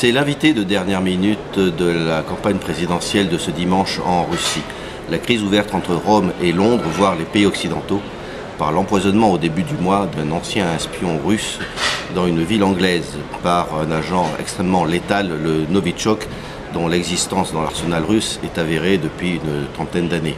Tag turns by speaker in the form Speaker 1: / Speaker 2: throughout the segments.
Speaker 1: C'est l'invité de dernière minute de la campagne présidentielle de ce dimanche en Russie. La crise ouverte entre Rome et Londres, voire les pays occidentaux, par l'empoisonnement au début du mois d'un ancien espion russe dans une ville anglaise par un agent extrêmement létal, le Novichok, dont l'existence dans l'arsenal russe est avérée depuis une trentaine d'années.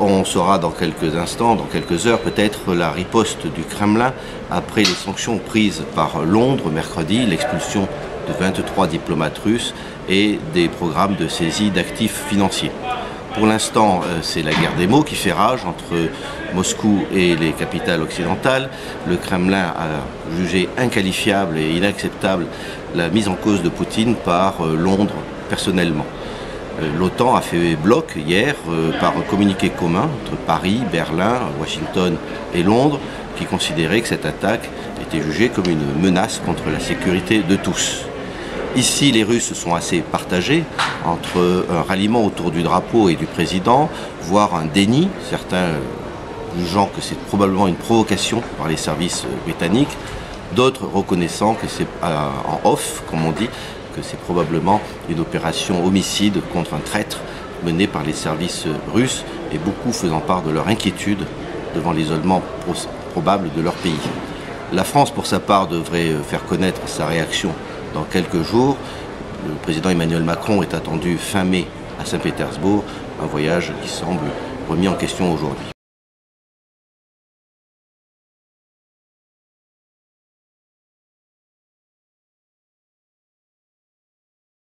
Speaker 1: On saura dans quelques instants, dans quelques heures peut-être, la riposte du Kremlin après les sanctions prises par Londres mercredi, l'expulsion de 23 diplomates russes et des programmes de saisie d'actifs financiers. Pour l'instant, c'est la guerre des mots qui fait rage entre Moscou et les capitales occidentales. Le Kremlin a jugé inqualifiable et inacceptable la mise en cause de Poutine par Londres personnellement. L'OTAN a fait bloc hier par un communiqué commun entre Paris, Berlin, Washington et Londres qui considérait que cette attaque était jugée comme une menace contre la sécurité de tous. Ici, les Russes sont assez partagés entre un ralliement autour du drapeau et du président, voire un déni, certains jugeant que c'est probablement une provocation par les services britanniques, d'autres reconnaissant que c'est en off, comme on dit, que c'est probablement une opération homicide contre un traître menée par les services russes et beaucoup faisant part de leur inquiétude devant l'isolement probable de leur pays. La France, pour sa part, devrait faire connaître sa réaction dans quelques jours. Le président Emmanuel Macron est attendu fin mai à Saint-Pétersbourg, un voyage qui semble remis en question aujourd'hui.